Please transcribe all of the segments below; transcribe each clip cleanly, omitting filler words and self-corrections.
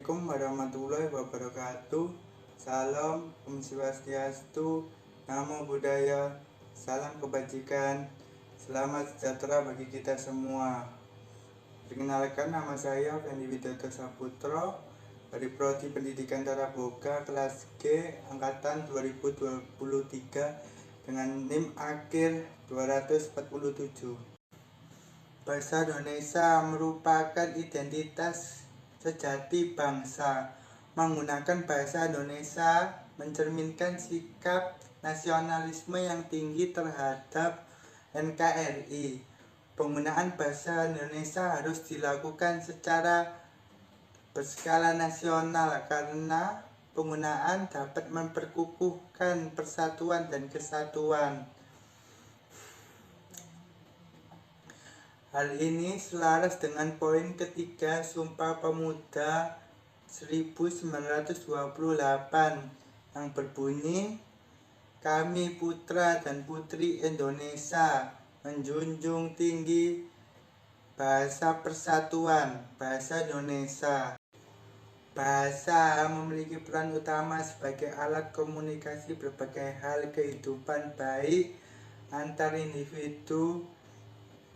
Assalamualaikum warahmatullahi wabarakatuh. Salam, Om Swastiastu, Namo Buddhaya, salam kebajikan, selamat sejahtera bagi kita semua. Perkenalkan, nama saya Fendi Widodo Saputro dari Prodi Pendidikan Taraboga kelas G angkatan 2023 dengan NIM akhir 247. Bahasa Indonesia merupakan identitas sejati bangsa. Menggunakan bahasa Indonesia mencerminkan sikap nasionalisme yang tinggi terhadap NKRI. Penggunaan bahasa Indonesia harus dilakukan secara berskala nasional karena penggunaan dapat memperkukuhkan persatuan dan kesatuan. Hal ini selaras dengan poin ketiga Sumpah Pemuda 1928 yang berbunyi, kami putra dan putri Indonesia menjunjung tinggi bahasa persatuan, bahasa Indonesia. Bahasa memiliki peran utama sebagai alat komunikasi berbagai hal kehidupan baik antar individu,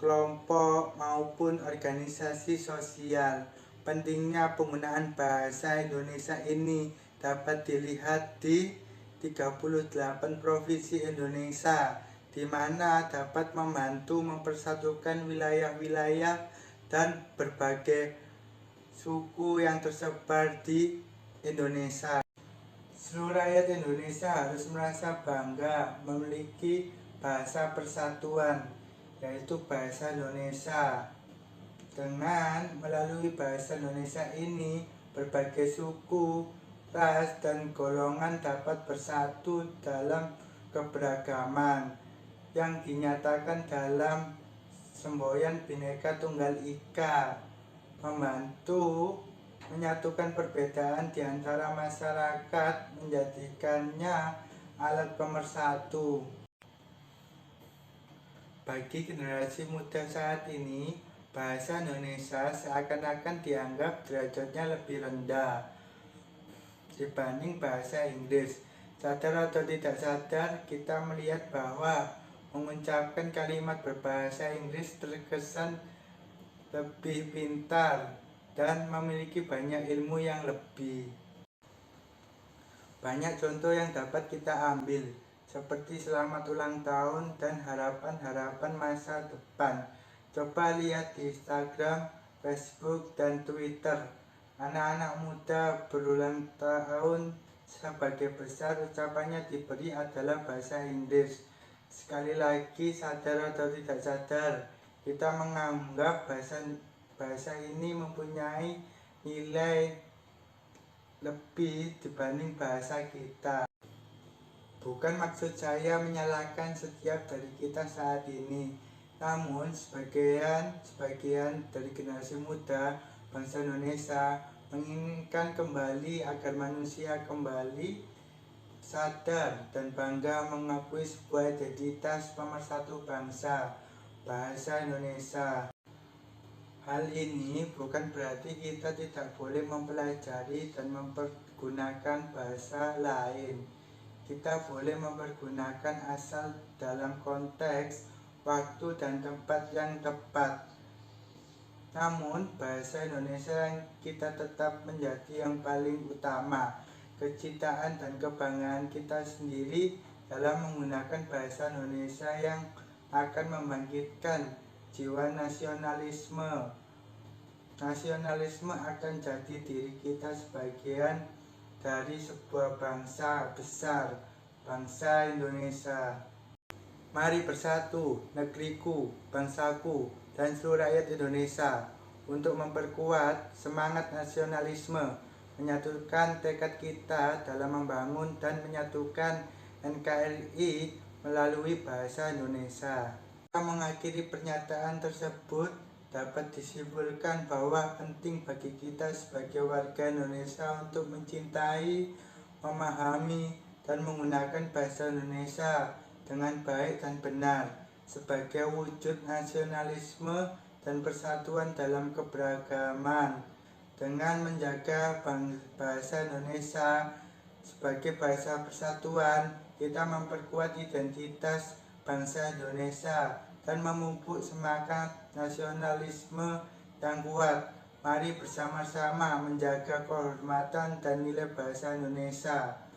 kelompok maupun organisasi sosial. Pentingnya penggunaan bahasa Indonesia ini dapat dilihat di 38 provinsi Indonesia, di mana dapat membantu mempersatukan wilayah-wilayah dan berbagai suku yang tersebar di Indonesia. Seluruh rakyat Indonesia harus merasa bangga memiliki bahasa persatuan, yaitu bahasa Indonesia. Dengan melalui bahasa Indonesia ini, berbagai suku, ras, dan golongan dapat bersatu dalam keberagaman yang dinyatakan dalam semboyan Bhinneka Tunggal Ika, membantu menyatukan perbedaan di antara masyarakat, menjadikannya alat pemersatu. Bagi generasi muda saat ini, bahasa Indonesia seakan-akan dianggap derajatnya lebih rendah dibanding bahasa Inggris. Sadar atau tidak sadar, kita melihat bahwa mengucapkan kalimat berbahasa Inggris terkesan lebih pintar dan memiliki banyak ilmu yang lebih. Banyak contoh yang dapat kita ambil, seperti selamat ulang tahun dan harapan-harapan masa depan. Coba lihat di Instagram, Facebook, dan Twitter. Anak-anak muda berulang tahun sebagai besar ucapannya diberi adalah bahasa Inggris. Sekali lagi, sadar atau tidak sadar, kita menganggap bahasa ini mempunyai nilai lebih dibanding bahasa kita. Bukan maksud saya menyalahkan setiap dari kita saat ini, namun sebagian dari generasi muda bangsa Indonesia menginginkan kembali agar manusia kembali sadar dan bangga mengakui sebuah identitas pemersatu bangsa, bahasa Indonesia. Hal ini bukan berarti kita tidak boleh mempelajari dan mempergunakan bahasa lain. Kita boleh mempergunakan asal dalam konteks, waktu, dan tempat yang tepat. Namun, bahasa Indonesia yang kita tetap menjadi yang paling utama. Kecintaan dan kebanggaan kita sendiri dalam menggunakan bahasa Indonesia yang akan membangkitkan jiwa nasionalisme. Nasionalisme akan jadi diri kita sebagian dari sebuah bangsa besar, bangsa Indonesia. Mari bersatu, negeriku, bangsaku, dan seluruh rakyat Indonesia untuk memperkuat semangat nasionalisme, menyatukan tekad kita dalam membangun dan menyatukan NKRI melalui bahasa Indonesia. Kita mengakhiri pernyataan tersebut dapat disimpulkan bahwa penting bagi kita sebagai warga Indonesia untuk mencintai, memahami, dan menggunakan bahasa Indonesia dengan baik dan benar sebagai wujud nasionalisme dan persatuan dalam keberagaman. Dengan menjaga bahasa Indonesia sebagai bahasa persatuan, kita memperkuat identitas bangsa Indonesia dan memupuk semangat nasionalisme yang kuat. Mari bersama-sama menjaga kehormatan dan nilai bahasa Indonesia.